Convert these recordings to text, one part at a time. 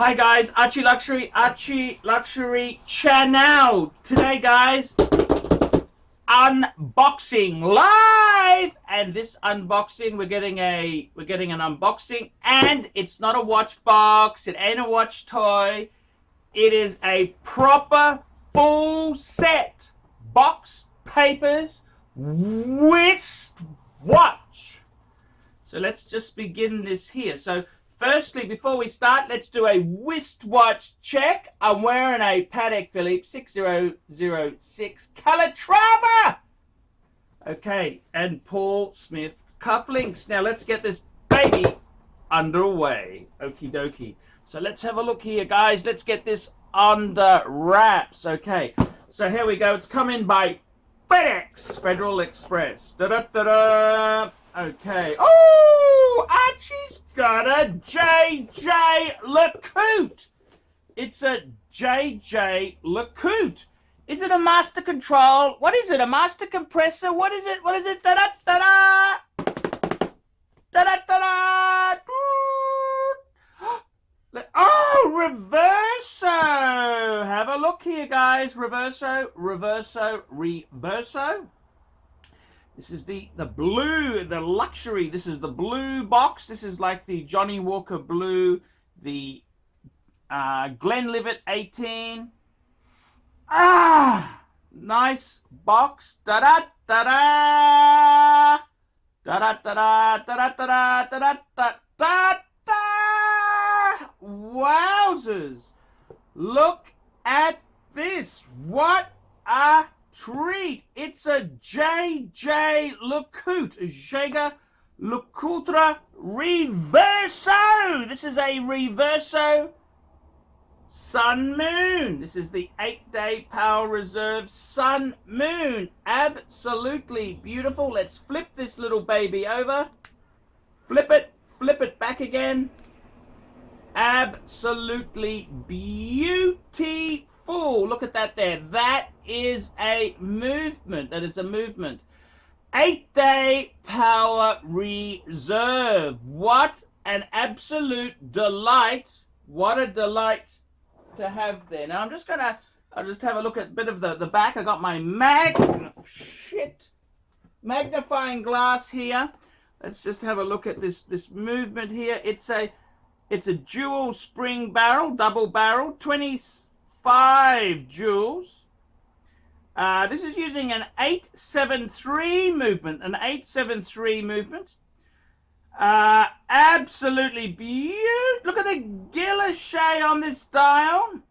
Hi guys, ArchieLuxury channel. Today guys, unboxing live, and this unboxing we're getting an unboxing, and it's not a watch box, it ain't a watch toy, it is a proper full set box papers wrist watch. So let's just begin this here. So firstly, before we start, let's do a wristwatch check. I'm wearing a Patek Philippe 6006 Calatrava. Okay, and Paul Smith cufflinks. Now let's get this baby underway. Okie dokie. So let's have a look here, guys. Let's get this under wraps. Okay, so here we go. It's coming by FedEx, Federal Express. Da-da-da-da. Okay. Oh, Archie's got a Jaeger-LeCoultre. It's a Jaeger-LeCoultre. Is it a master control? What is it? A master compressor? What is it? What is it? Da-da-da-da. Da-da-da-da. Oh, Reverso. Have a look here, guys. Reverso. This is the blue, the luxury. This is the blue box. This is like the Johnny Walker blue, the Glenlivet 18. Nice box. Da da da da da da da da da da da da da. Wowzers! Look at this. What a treat. It's a Jaeger-LeCoultre Reverso. This is a Reverso Sun Moon. This is the 8-day Power Reserve Sun Moon. Absolutely beautiful. Let's flip this little baby over. Flip it back again. Absolutely beautiful. Look at that there. That is a movement. That is a movement. 8-day Power Reserve. What an absolute delight. What a delight to have there. Now I'll just have a look at a bit of the back. I got my magnifying glass here. Let's just have a look at this movement here. It's a dual spring barrel, double barrel, 25 joules. This is using an 873 movement, absolutely beautiful. Look at the guilloche on this dial.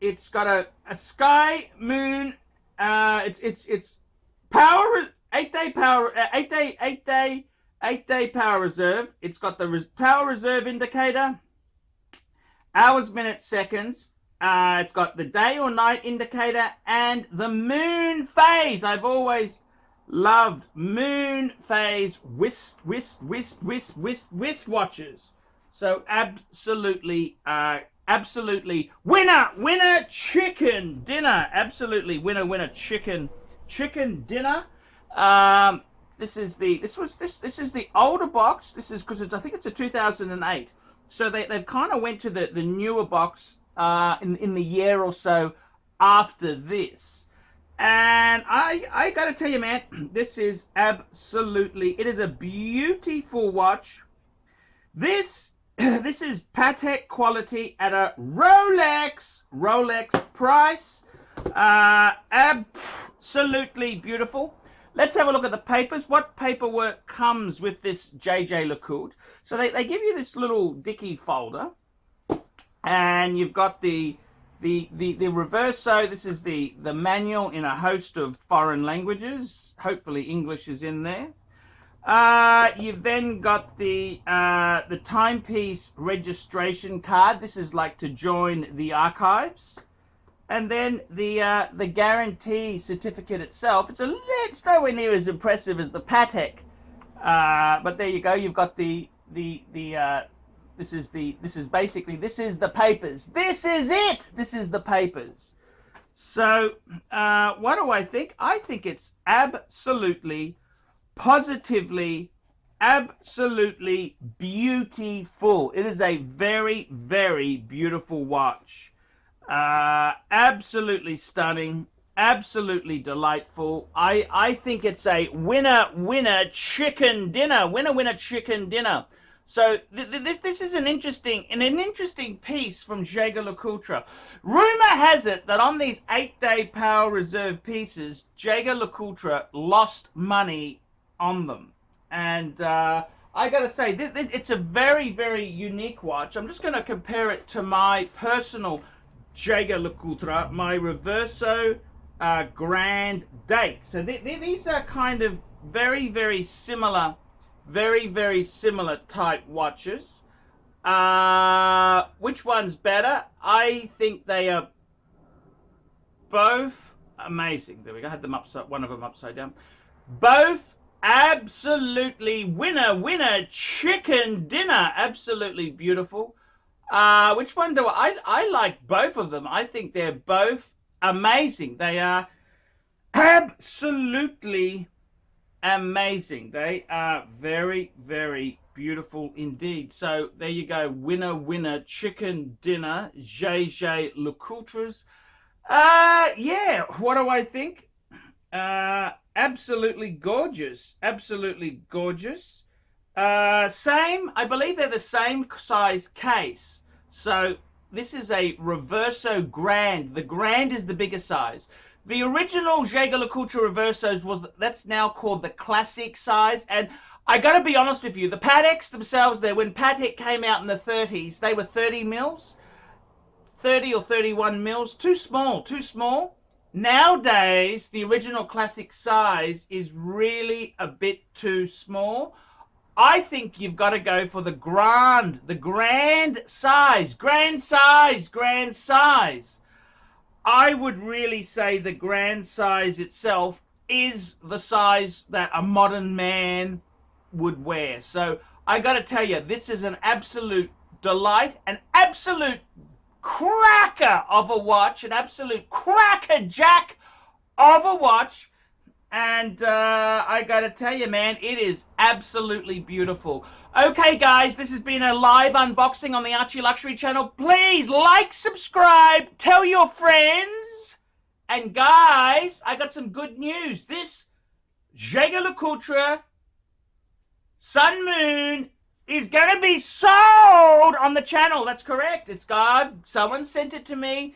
It's got a sky moon. It's power, 8-day power, 8-day power reserve. It's got the power reserve indicator, hours, minutes, seconds. It's got the day or night indicator and the moon phase. I've always loved moon phase wrist watches. So absolutely winner chicken dinner. Absolutely winner chicken dinner. This is the older box. This is because I think it's a 2008. So they've kind of went to the newer box in the year or so after this. And I got to tell you, man, this is absolutely, it is a beautiful watch. This is Patek quality at a Rolex price. Absolutely beautiful. Let's have a look at the papers. What paperwork comes with this Jaeger-LeCoultre? So they give you this little dicky folder, and you've got the Reverso. This is the manual in a host of foreign languages. Hopefully English is in there. You've then got the timepiece registration card. This is like to join the archives. And then the guarantee certificate itself. It's nowhere near as impressive as the Patek, but there you go. You've got this is the papers. This is it. This is the papers. So what do I think? I think it's absolutely, positively absolutely beautiful. It is a very, very beautiful watch. Absolutely stunning. Absolutely delightful. I think it's a winner chicken dinner. Winner chicken dinner. So this is an interesting piece from Jaeger-LeCoultre. Rumor has it that on these 8-day power reserve pieces, Jaeger-LeCoultre lost money on them. And I gotta say, it's a very, very unique watch. I'm just gonna compare it to my personal Jaeger-LeCoultre, my Reverso Grande Date. So these are kind of very, very similar type watches. Which one's better? I think they are both amazing. There we go. I had them upside, one of them upside down. Both absolutely winner chicken dinner. Absolutely beautiful. Which one do I like both of them. I think they're both amazing. They are absolutely amazing. They are very, very beautiful indeed. So there you go. Winner chicken dinner. Jaeger-LeCoultres. Yeah, what do I think? Absolutely gorgeous. Absolutely gorgeous. Same, I believe they're the same size case. So this is a Reverso Grande. The Grande is the bigger size. The original Jaeger-LeCoultre Reversos that's now called the classic size. And I gotta be honest with you, the Pateks themselves there, when Patek came out in the 30s, they were 30 mils, 30 or 31 mils, too small. Nowadays, the original classic size is really a bit too small. I think you've got to go for the grand size. I would really say the grand size itself is the size that a modern man would wear. So I got to tell you, this is an absolute delight, an absolute cracker of a watch, an absolute crackerjack of a watch. And I gotta tell you, man, it is absolutely beautiful. Okay, guys, this has been a live unboxing on the ArchieLuxury channel. Please like, subscribe, tell your friends. And guys, I got some good news. This Jaeger-LeCoultre Sun Moon is gonna be sold on the channel. That's correct. It's God. Someone sent it to me.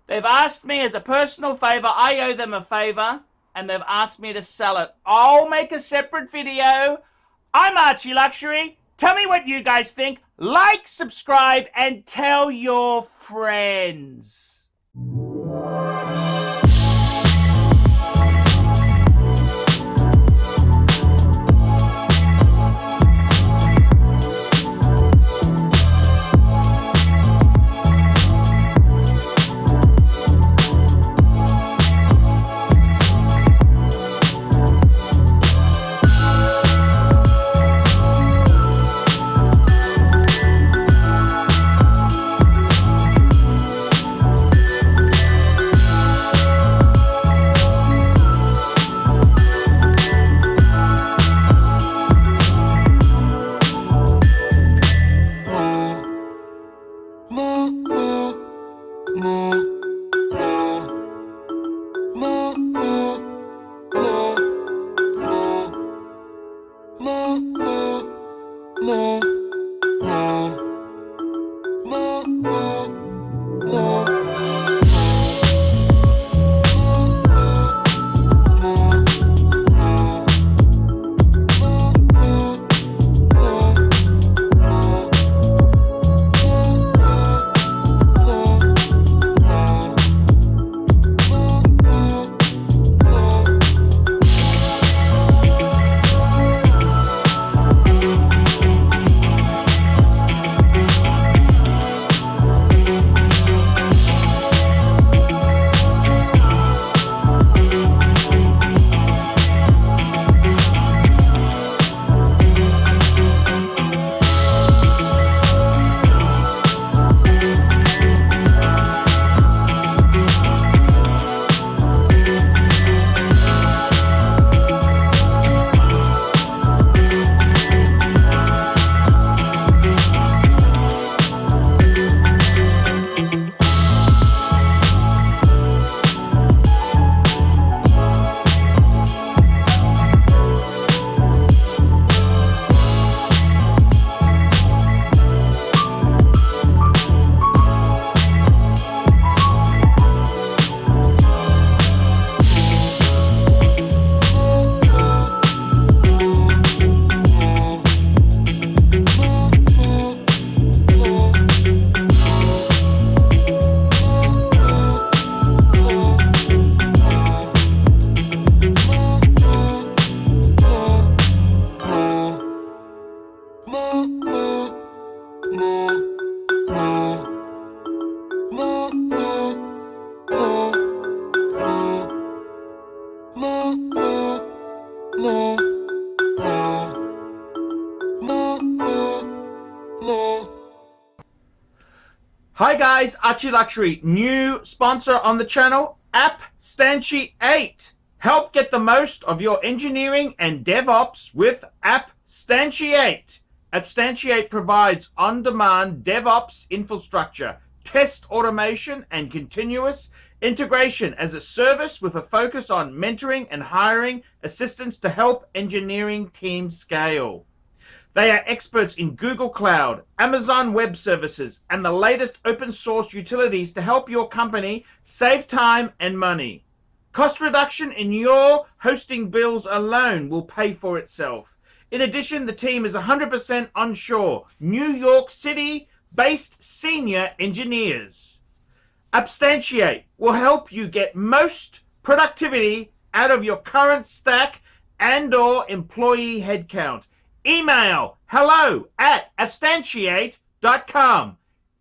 They've asked me as a personal favor. I owe them a favor. And they've asked me to sell it. I'll make a separate video. I'm ArchieLuxury. Tell me what you guys think. Like, subscribe, and tell your friends. Hi guys, ArchieLuxury, new sponsor on the channel, APPSTANTIATE. Help get the most of your engineering and DevOps with APPSTANTIATE. APPSTANTIATE provides on-demand DevOps infrastructure, test automation, and continuous integration as a service with a focus on mentoring and hiring assistants to help engineering teams scale. They are experts in Google Cloud, Amazon Web Services, and the latest open source utilities to help your company save time and money. Cost reduction in your hosting bills alone will pay for itself. In addition, the team is 100% onshore, New York City-based senior engineers. APPSTANTIATE will help you get most productivity out of your current stack and/or employee headcount. Email hello@appstantiate.com.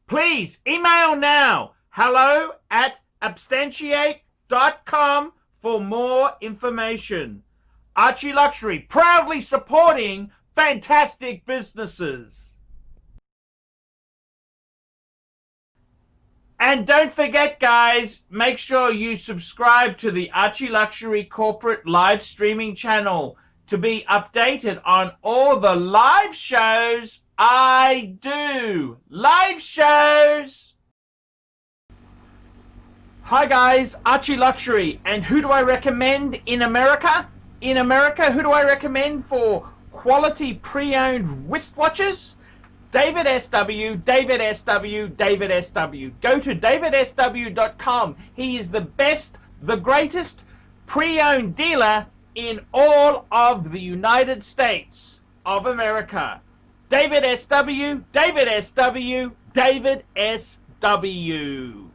Please email now hello@appstantiate.com for more information. ArchieLuxury, proudly supporting fantastic businesses. And don't forget, guys, make sure you subscribe to the ArchieLuxury corporate live streaming channel to be updated on all the live shows I do. Live shows! Hi guys, ArchieLuxury, and who do I recommend in America? In America, who do I recommend for quality pre-owned wristwatches? David SW, David SW, David SW. Go to davidsw.com. He is the best, the greatest pre-owned dealer in all of the United States of America. David SW, David SW, David SW.